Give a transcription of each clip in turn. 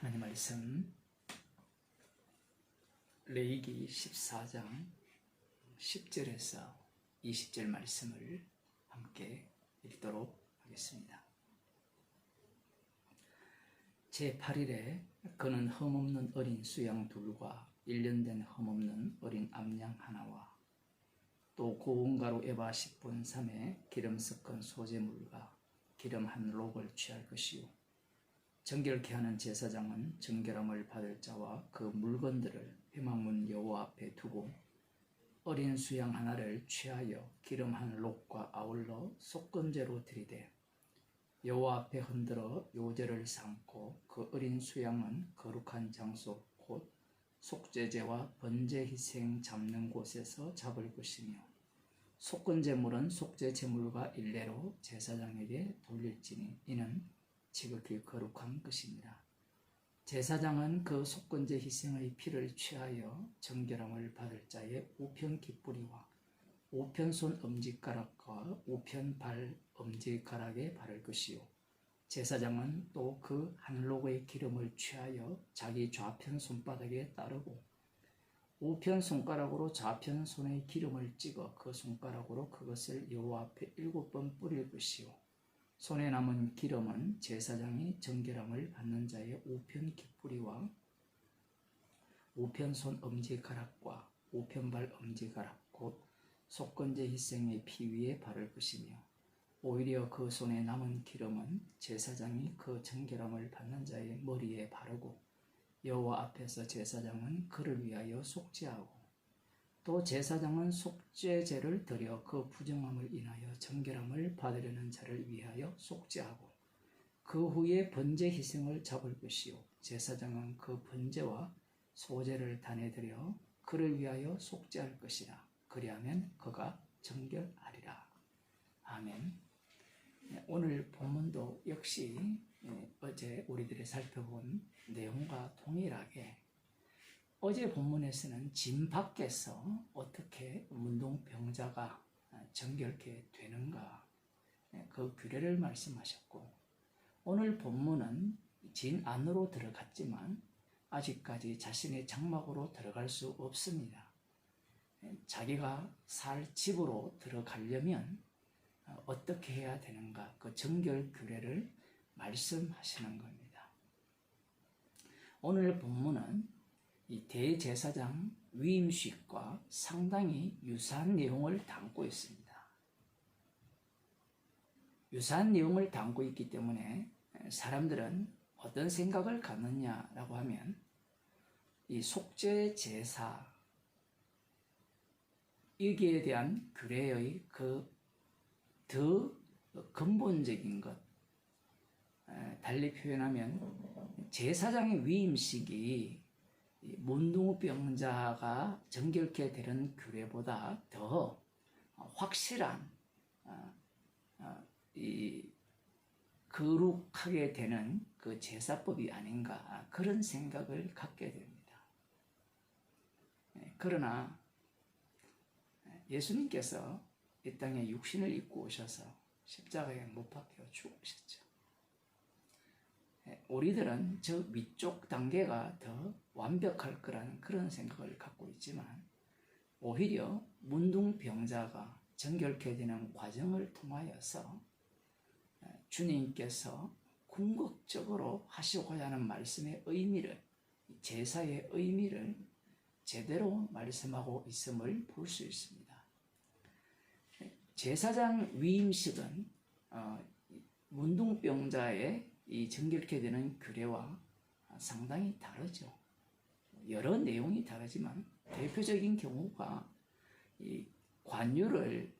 하나님 말씀 레위기 14장 10절에서 20절 말씀을 함께 읽도록 하겠습니다. 제8일에 그는 흠없는 어린 수양 둘과 1년 된 흠없는 어린 암양 하나와 또 고운 가루 에바 10분 3에 기름 섞은 소재물과 기름 한 록을 취할 것이요 정결케 하는 제사장은 정결함을 받을 자와 그 물건들을 회막문 여호와 앞에 두고 어린 수양 하나를 취하여 기름 한 록과 아울러 속건제로 드리되 여호와 앞에 흔들어 요제를 삼고 그 어린 수양은 거룩한 장소 곧 속죄제와 번제 희생 잡는 곳에서 잡을 것이며 속건제물은 속죄제물과 일례로 제사장에게 돌릴지니 이는 지극히 거룩한 것입니다. 제사장은 그 속건제 희생의 피를 취하여 정결함을 받을 자의 우편 깃뿌리와 우편 손 엄지가락과 우편 발 엄지가락에 바를 것이요 제사장은 또 그 한록의 기름을 취하여 자기 좌편 손바닥에 따르고 우편 손가락으로 좌편 손의 기름을 찍어 그 손가락으로 그것을 여호와 앞에 7번 뿌릴 것이요 손에 남은 기름은 제사장이 정결함을 받는 자의 우편 깃뿌리와 우편 손 엄지가락과 우편 발 엄지가락 곧 속건제 희생의 피 위에 바를 것이며 오히려 그 손에 남은 기름은 제사장이 그 정결함을 받는 자의 머리에 바르고 여호와 앞에서 제사장은 그를 위하여 속죄하고 또 제사장은 속죄제를 드려 그 부정함을 인하여 정결함을 받으려는 자를 위하여 속죄하고 그 후에 번제 희생을 잡을 것이요 제사장은 그 번제와 소제를 단에 드려 그를 위하여 속죄할 것이라 그리하면 그가 정결하리라. 아멘. 오늘 본문도 역시 어제 우리들이 살펴본 내용과 동일하게 어제 본문에서는 진 밖에서 어떻게 문둥병자가 정결케 되는가 그 규례를 말씀하셨고 오늘 본문은 진 안으로 들어갔지만 아직까지 자신의 장막으로 들어갈 수 없습니다. 자기가 살 집으로 들어가려면 어떻게 해야 되는가 그 정결 규례를 말씀하시는 겁니다. 오늘 본문은 이 대제사장 위임식과 상당히 유사한 내용을 담고 있습니다. 유사한 내용을 담고 있기 때문에 사람들은 어떤 생각을 갖느냐라고 하면 이 속죄 제사 여기에 대한 규례의 그 더 근본적인 것 달리 표현하면 제사장의 위임식이 문둥병자가 정결케 되는 규례보다 더 확실한 이 거룩하게 되는 그 제사법이 아닌가 그런 생각을 갖게 됩니다. 그러나 예수님께서 이 땅에 육신을 입고 오셔서 십자가에 못 박혀 죽으셨죠. 우리들은 저 위쪽 단계가 더 완벽할 거라는 그런 생각을 갖고 있지만 오히려 문둥병자가 정결케 되는 과정을 통하여서 주님께서 궁극적으로 하시고자 하는 말씀의 의미를 제사의 의미를 제대로 말씀하고 있음을 볼 수 있습니다. 제사장 위임식은 문둥병자의 이 정결케 되는 규례와 상당히 다르죠. 여러 내용이 다르지만 대표적인 경우가 이 관유를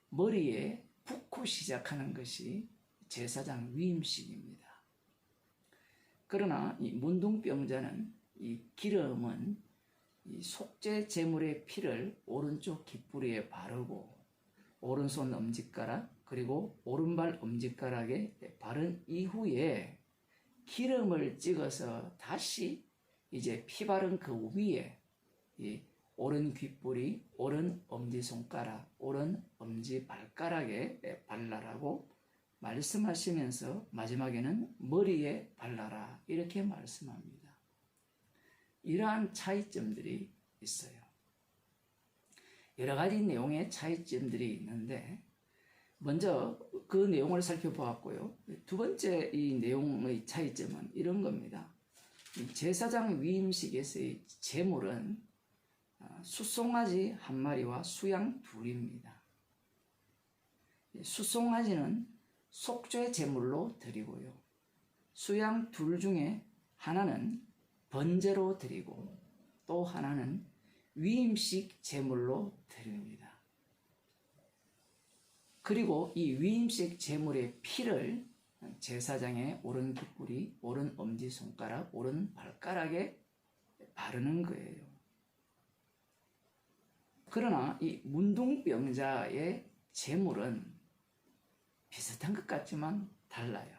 머리에 붓고 시작하는 것이 제사장 위임식입니다. 그러나 이 문둥병자는 이 기름은 이 속죄 제물의 피를 오른쪽 깃뿌리에 바르고 오른손 엄지가락 그리고 오른발 엄지가락에 바른 이후에 기름을 찍어서 다시 이제 피 바른 그 위에 이 오른 귓불이, 오른 엄지손가락, 오른 엄지발가락에 발라라고 말씀하시면서 마지막에는 머리에 발라라 이렇게 말씀합니다. 이러한 차이점들이 있어요. 여러 가지 내용의 차이점들이 있는데 먼저 그 내용을 살펴보았고요. 두 번째 이 내용의 차이점은 이런 겁니다. 제사장 위임식에서의 제물은 숫송아지 한 마리와 수양 둘입니다. 숫송아지는 속죄 제물로 드리고요. 수양 둘 중에 하나는 번제로 드리고 또 하나는 위임식 제물로 드립니다. 그리고 이 위임식 제물의 피를 제사장의 오른 깃불이, 오른 엄지손가락, 오른 발가락에 바르는 거예요. 그러나 이 문둥병자의 제물은 비슷한 것 같지만 달라요.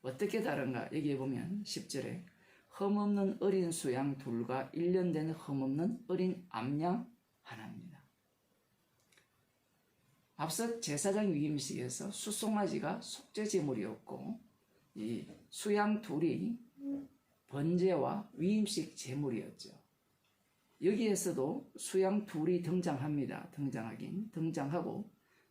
어떻게 다른가? 여기에 보면 10절에 흠없는 어린 수양 둘과 1년 된 흠없는 어린 암양 하나입니다. 앞서 제사장 위임식에서 숫송아지가 속죄 제물이었고 이 수양 둘이 번제와 위임식 제물이었죠. 여기에서도 수양 둘이 등장하고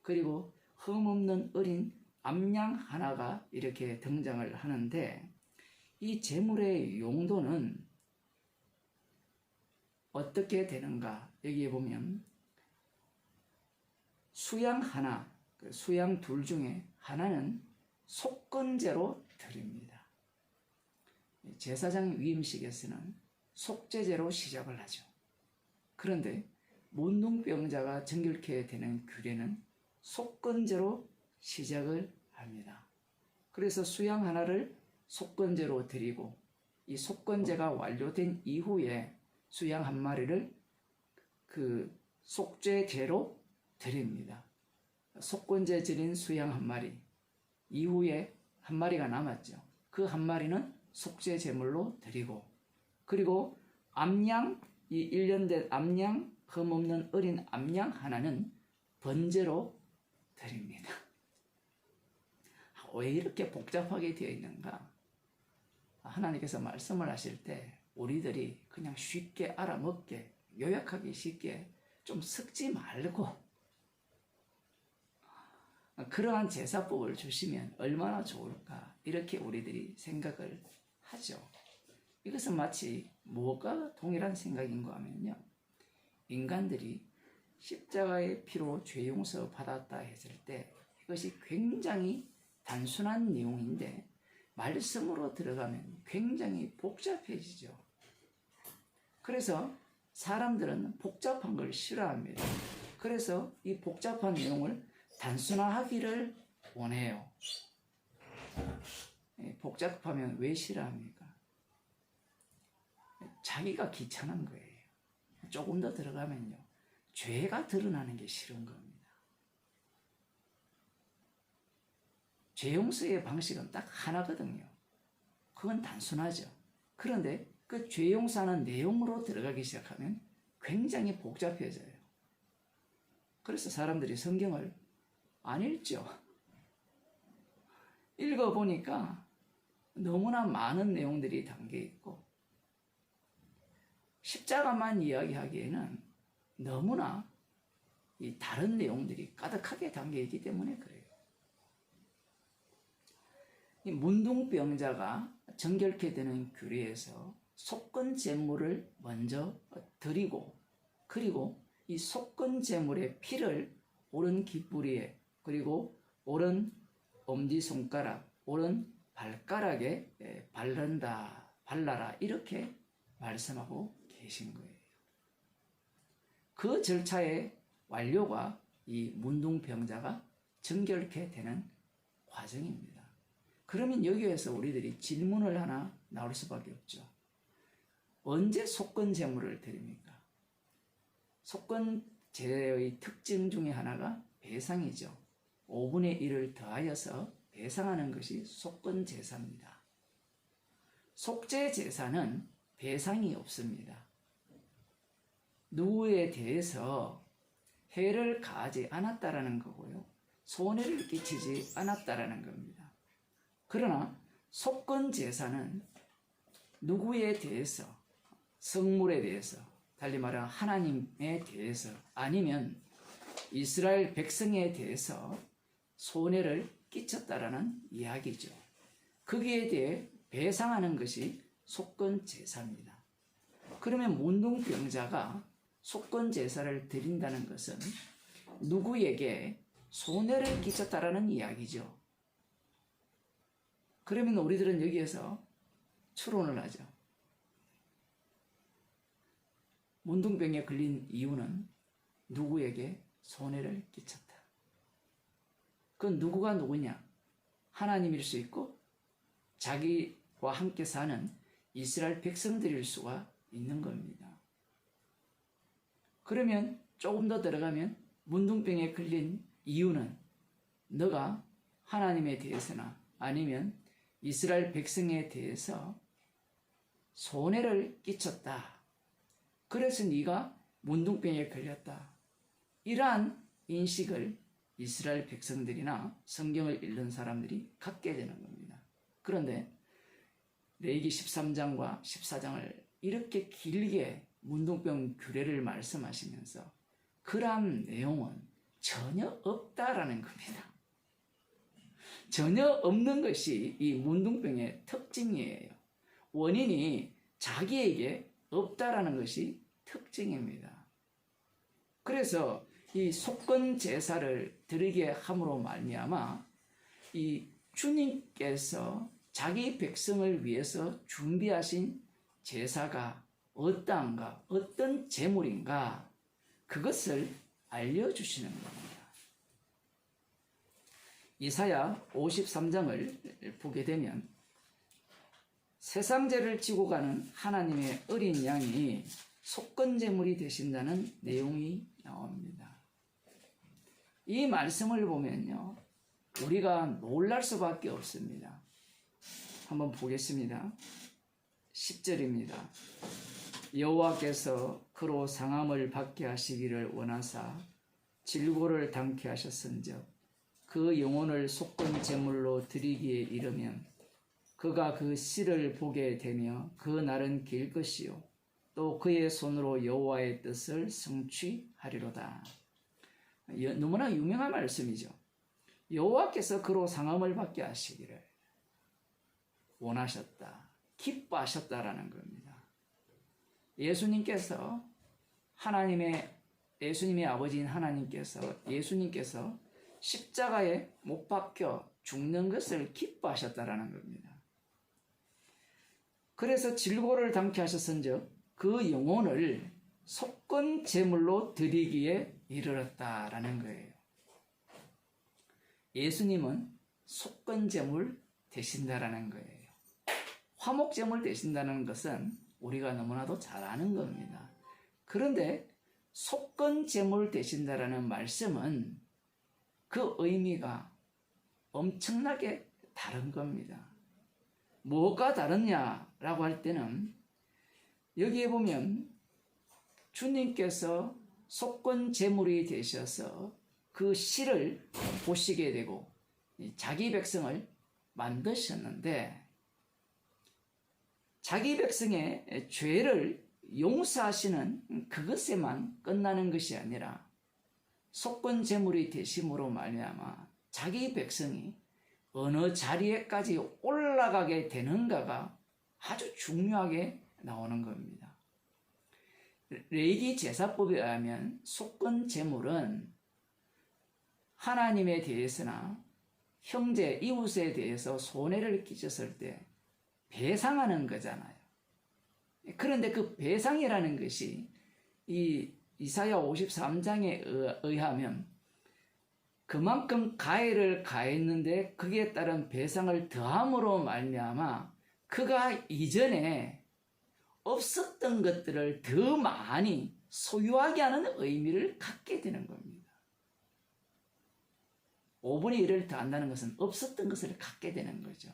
그리고 흠없는 어린 암양 하나가 이렇게 등장을 하는데 이 제물의 용도는 어떻게 되는가? 여기에 보면 수양 하나, 수양 둘 중에 하나는 속건제로 드립니다. 제사장 위임식에서는 속죄제로 시작을 하죠. 그런데 문둥병자가 정결케 되는 규례는 속건제로 시작을 합니다. 그래서 수양 하나를 속건제로 드리고 이 속건제가 완료된 이후에 수양 한 마리를 그 속죄제로 드립니다. 속건제 드린 수양 한 마리 이후에 한 마리가 남았죠. 그 한 마리는 속죄 제물로 드리고 그리고 암양, 이 1년 된 암양, 흠없는 어린 암양 하나는 번제로 드립니다. 왜 이렇게 복잡하게 되어 있는가? 하나님께서 말씀을 하실 때 우리들이 그냥 쉽게 알아먹게, 요약하기 쉽게 좀 섞지 말고 그러한 제사법을 주시면 얼마나 좋을까 이렇게 우리들이 생각을 하죠. 이것은 마치 무엇과 동일한 생각인가 하면요. 인간들이 십자가의 피로 죄 용서 받았다 했을 때 이것이 굉장히 단순한 내용인데 말씀으로 들어가면 굉장히 복잡해지죠. 그래서 사람들은 복잡한 걸 싫어합니다. 그래서 이 복잡한 내용을 단순화하기를 원해요. 복잡하면 왜 싫어합니까? 자기가 귀찮은 거예요. 조금 더 들어가면요. 죄가 드러나는 게 싫은 겁니다. 죄 용서의 방식은 딱 하나거든요. 그건 단순하죠. 그런데 그 죄 용서하는 내용으로 들어가기 시작하면 굉장히 복잡해져요. 그래서 사람들이 성경을 안 읽죠. 읽어보니까 너무나 많은 내용들이 담겨 있고 십자가만 이야기하기에는 너무나 이 다른 내용들이 가득하게 담겨 있기 때문에 그래요. 이 문둥병자가 정결케 되는 규례에서 속건 제물을 먼저 드리고 그리고 이 속건 제물의 피를 오른 깃뿌리에 그리고 오른 엄지손가락, 오른 발가락에 발라라 이렇게 말씀하고 계신 거예요. 그 절차의 완료가 이 문둥병자가 정결케 되는 과정입니다. 그러면 여기에서 우리들이 질문을 하나 나올 수밖에 없죠. 언제 속건 제물을 드립니까? 속건제의 특징 중에 하나가 배상이죠. 5분의 1을 더하여서 배상하는 것이 속건제사입니다. 속죄제사는 배상이 없습니다. 누구에 대해서 해를 가하지 않았다라는 거고요. 손해를 끼치지 않았다라는 겁니다. 그러나 속건 제사는 누구에 대해서, 성물에 대해서, 달리 말하면 하나님에 대해서 아니면 이스라엘 백성에 대해서 손해를 끼쳤다라는 이야기죠. 거기에 대해 배상하는 것이 속건 제사입니다. 그러면 문둥병자가 속건 제사를 드린다는 것은 누구에게 손해를 끼쳤다라는 이야기죠. 그러면 우리들은 여기에서 추론을 하죠. 문둥병에 걸린 이유는 누구에게 손해를 끼쳤다. 그건 누구가 누구냐? 하나님일 수 있고 자기와 함께 사는 이스라엘 백성들일 수가 있는 겁니다. 그러면 조금 더 들어가면 문둥병에 걸린 이유는 너가 하나님에 대해서나 아니면 이스라엘 백성에 대해서 손해를 끼쳤다. 그래서 네가 문둥병에 걸렸다. 이러한 인식을 이스라엘 백성들이나 성경을 읽는 사람들이 갖게 되는 겁니다. 그런데 레위기 13장과 14장을 이렇게 길게 문둥병 규례를 말씀하시면서 그러한 내용은 전혀 없다라는 겁니다. 전혀 없는 것이 이 문둥병의 특징이에요. 원인이 자기에게 없다라는 것이 특징입니다. 그래서 이 속건 제사를 드리게 함으로 말미암아 이 주님께서 자기 백성을 위해서 준비하신 제사가 어떠한가, 어떤 제물인가, 그것을 알려주시는 겁니다. 이사야 53장을 보게 되면 세상죄를 지고 가는 하나님의 어린 양이 속건제물이 되신다는 내용이 나옵니다. 이 말씀을 보면요, 우리가 놀랄 수밖에 없습니다. 한번 보겠습니다. 10절입니다. 여호와께서 그로 상함을 받게 하시기를 원하사 질고를 당케 하셨은즉 그 영혼을 속건 제물로 드리기에 이르면 그가 그 씨를 보게 되며 그 날은 길 것이요 또 그의 손으로 여호와의 뜻을 성취하리로다. 너무나 유명한 말씀이죠. 여호와께서 그로 상함을 받게 하시기를 원하셨다, 기뻐하셨다라는 겁니다. 예수님의 아버지인 하나님께서 예수님께서 십자가에 못 박혀 죽는 것을 기뻐하셨다라는 겁니다. 그래서 질고를 당케 하셨은즉 그 영혼을 속건 제물로 드리기에 이르렀다라는 거예요. 예수님은 속건 제물 되신다라는 거예요. 화목 제물 되신다는 것은 우리가 너무나도 잘 아는 겁니다. 그런데 속건 제물 되신다라는 말씀은 그 의미가 엄청나게 다른 겁니다. 뭐가 다르냐라고 할 때는 여기에 보면 주님께서 속건 제물이 되셔서 그 씨를 보시게 되고 자기 백성을 만드셨는데 자기 백성의 죄를 용서하시는 그것에만 끝나는 것이 아니라 속건 제물이 되심으로 말미암아 자기 백성이 어느 자리에까지 올라가게 되는가가 아주 중요하게 나오는 겁니다. 레위기 제사법에 의하면 속건 제물은 하나님에 대해서나 형제, 이웃에 대해서 손해를 끼쳤을 때 배상하는 거잖아요. 그런데 그 배상이라는 것이 이 이사야 53장에 의하면 그만큼 가해를 가했는데 거기에 따른 배상을 더함으로 말미암아 그가 이전에 없었던 것들을 더 많이 소유하게 하는 의미를 갖게 되는 겁니다. 5분의 1을 더한다는 것은 없었던 것을 갖게 되는 거죠.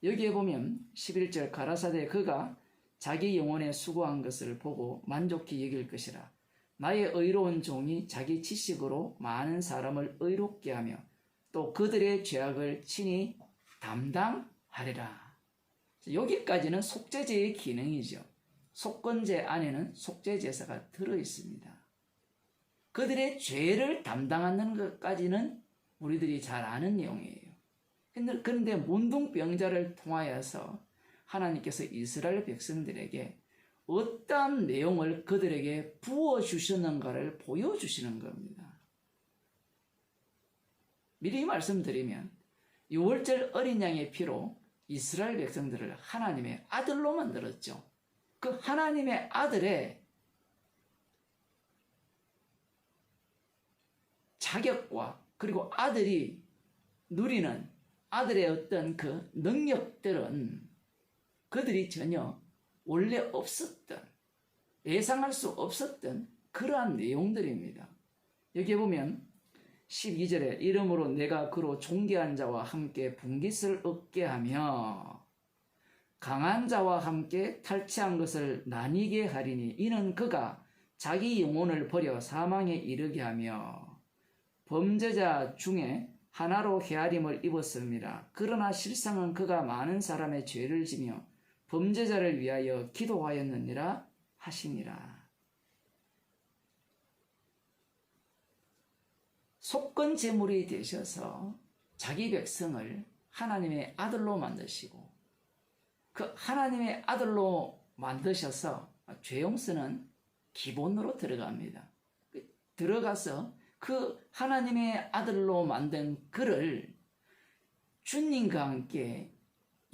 여기에 보면 11절 가라사대 그가 자기 영혼에 수고한 것을 보고 만족히 여길 것이라 나의 의로운 종이 자기 지식으로 많은 사람을 의롭게 하며 또 그들의 죄악을 친히 담당하리라. 여기까지는 속죄제의 기능이죠. 속건제 안에는 속죄제사가 들어있습니다. 그들의 죄를 담당하는 것까지는 우리들이 잘 아는 내용이에요. 그런데 문둥병자를 통하여서 하나님께서 이스라엘 백성들에게 어떠한 내용을 그들에게 부어주셨는가를 보여주시는 겁니다. 미리 말씀드리면 6월절 어린 양의 피로 이스라엘 백성들을 하나님의 아들로 만들었죠. 그 하나님의 아들의 자격과 그리고 아들이 누리는 아들의 어떤 그 능력들은 그들이 전혀 원래 없었던, 예상할 수 없었던 그러한 내용들입니다. 여기에 보면 12절에 이러므로 내가 그로 존귀한 자와 함께 분깃을 얻게 하며 강한 자와 함께 탈취한 것을 나뉘게 하리니 이는 그가 자기 영혼을 버려 사망에 이르게 하며 범죄자 중에 하나로 헤아림을 입었습니다. 그러나 실상은 그가 많은 사람의 죄를 지며 범죄자를 위하여 기도하였느니라 하시니라. 속건 제물이 되셔서 자기 백성을 하나님의 아들로 만드시고 그 하나님의 아들로 만드셔서 죄 용서는 기본으로 들어갑니다. 들어가서 그 하나님의 아들로 만든 그를 주님과 함께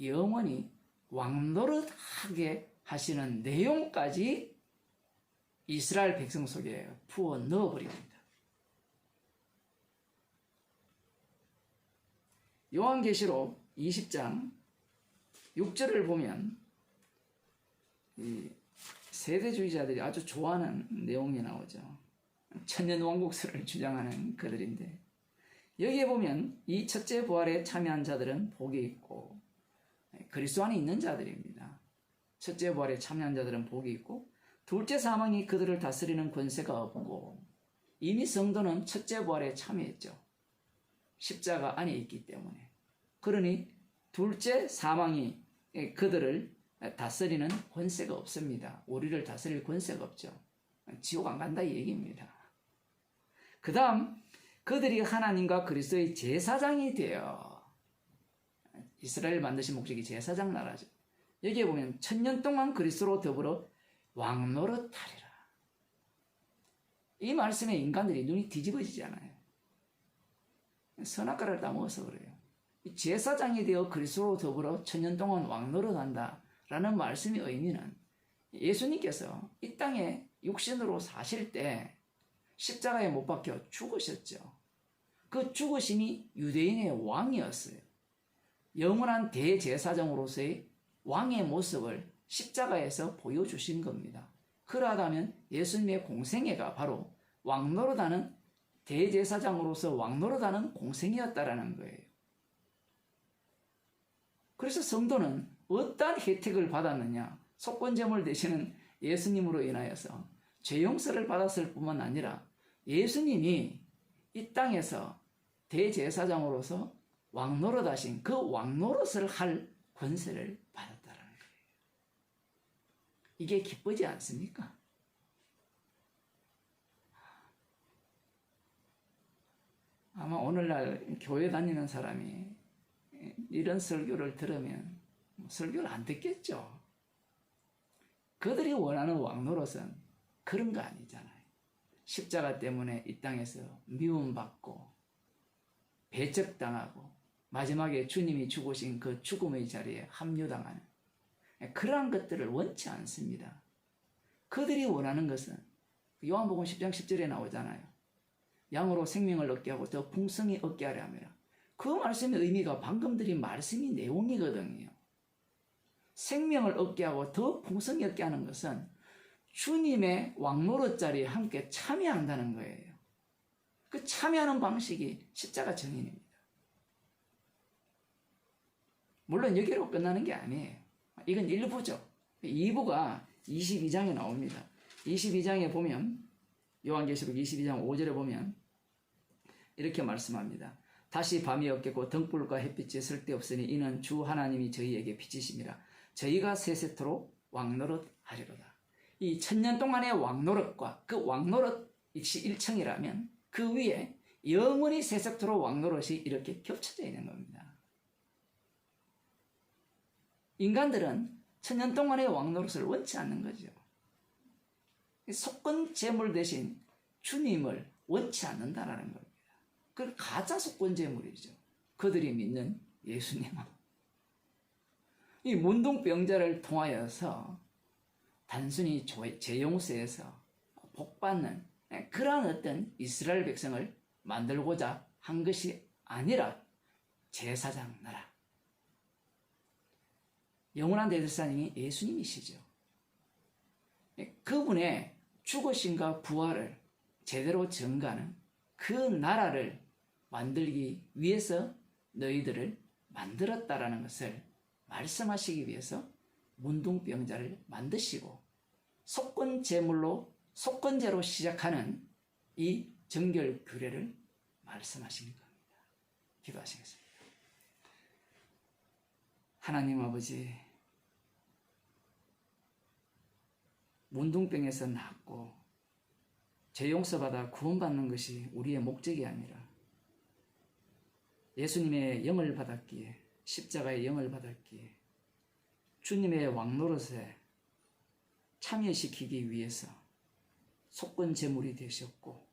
영원히 왕노릇하게 하시는 내용까지 이스라엘 백성 속에 부어 넣어버립니다. 요한계시록 20장 6절을 보면 이 세대주의자들이 아주 좋아하는 내용이 나오죠. 천년왕국설을 주장하는 그들인데 여기에 보면 이 첫째 부활에 참여한 자들은 복이 있고 그리스도 안에 있는 자들입니다. 첫째 부활에 참여한 자들은 복이 있고 둘째 사망이 그들을 다스리는 권세가 없고 이미 성도는 첫째 부활에 참여했죠. 십자가 안에 있기 때문에. 그러니 둘째 사망이 그들을 다스리는 권세가 없습니다. 우리를 다스릴 권세가 없죠. 지옥 안 간다 이 얘기입니다. 그 다음 그들이 하나님과 그리스도의 제사장이 되어 이스라엘 만드신 목적이 제사장 나라죠. 여기에 보면 천년 동안 그리스도로 더불어 왕노릇하리라. 이 말씀에 인간들이 눈이 뒤집어지잖아요. 선악과를 따먹어서 그래요. 제사장이 되어 그리스도로 더불어 천년 동안 왕노릇한다 라는 말씀의 의미는 예수님께서 이 땅에 육신으로 사실 때 십자가에 못 박혀 죽으셨죠. 그 죽으심이 유대인의 왕이었어요. 영원한 대제사장으로서의 왕의 모습을 십자가에서 보여주신 겁니다. 그러하다면 예수님의 공생애가 바로 왕노릇하는 대제사장으로서 왕노릇하는 공생애였다라는 거예요. 그래서 성도는 어떠한 혜택을 받았느냐? 속건제물 되시는 예수님으로 인하여서 죄 용서를 받았을 뿐만 아니라 예수님이 이 땅에서 대제사장으로서 왕노릇하신 그 왕노릇을 할 권세를 받았다는 거예요. 이게 기쁘지 않습니까? 아마 오늘날 교회 다니는 사람이 이런 설교를 들으면 설교를 안 듣겠죠. 그들이 원하는 왕노릇은 그런 거 아니잖아요. 십자가 때문에 이 땅에서 미움받고 배척당하고 마지막에 주님이 죽으신 그 죽음의 자리에 합류당하는 그러한 것들을 원치 않습니다. 그들이 원하는 것은 요한복음 10장 10절에 나오잖아요. 양으로 생명을 얻게 하고 더 풍성히 얻게 하려 함이라. 그 말씀의 의미가 방금 드린 말씀이 내용이거든요. 생명을 얻게 하고 더 풍성히 얻게 하는 것은 주님의 왕노릇 자리에 함께 참여한다는 거예요. 그 참여하는 방식이 십자가 정인입니다. 물론 여기로 끝나는 게 아니에요. 이건 1부죠. 2부가 22장에 나옵니다. 22장에 보면 요한계시록 22장 5절에 보면 이렇게 말씀합니다. 다시 밤이 없겠고 등불과 햇빛이 쓸데없으니 이는 주 하나님이 저희에게 빛이심이라. 저희가 세세토록 왕노릇하리로다. 이 천년 동안의 왕노릇과 그 왕노릇 역시 일청이라면 그 위에 영원히 세세토록 왕노릇이 이렇게 겹쳐져 있는 겁니다. 인간들은 천년 동안의 왕노릇을 원치 않는 거죠. 속건 제물 대신 주님을 원치 않는다라는 겁니다. 그 가짜 속건 제물이죠. 그들이 믿는 예수님은. 이 문둥병자를 통하여서 단순히 재용서에서 복받는 그러한 어떤 이스라엘 백성을 만들고자 한 것이 아니라 제사장 나라. 영원한 대제사장이 예수님이시죠. 그분의 죽으심과 부활을 제대로 증가하는 그 나라를 만들기 위해서 너희들을 만들었다라는 것을 말씀하시기 위해서 문둥병자를 만드시고 속건제로 시작하는 이 정결 규례를 말씀하시는 겁니다. 기도하시겠습니다. 하나님 아버지, 문둥병에서 낫고 죄 용서받아 구원받는 것이 우리의 목적이 아니라 예수님의 영을 받았기에, 십자가의 영을 받았기에 주님의 왕노릇에 참여시키기 위해서 속건 제물이 되셨고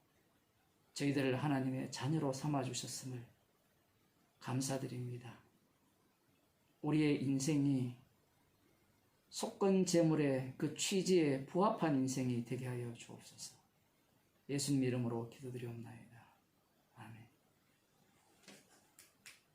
저희들을 하나님의 자녀로 삼아주셨음을 감사드립니다. 우리의 인생이 속건 제물의 그 취지에 부합한 인생이 되게 하여 주옵소서. 예수님 이름으로 기도드리옵나이다.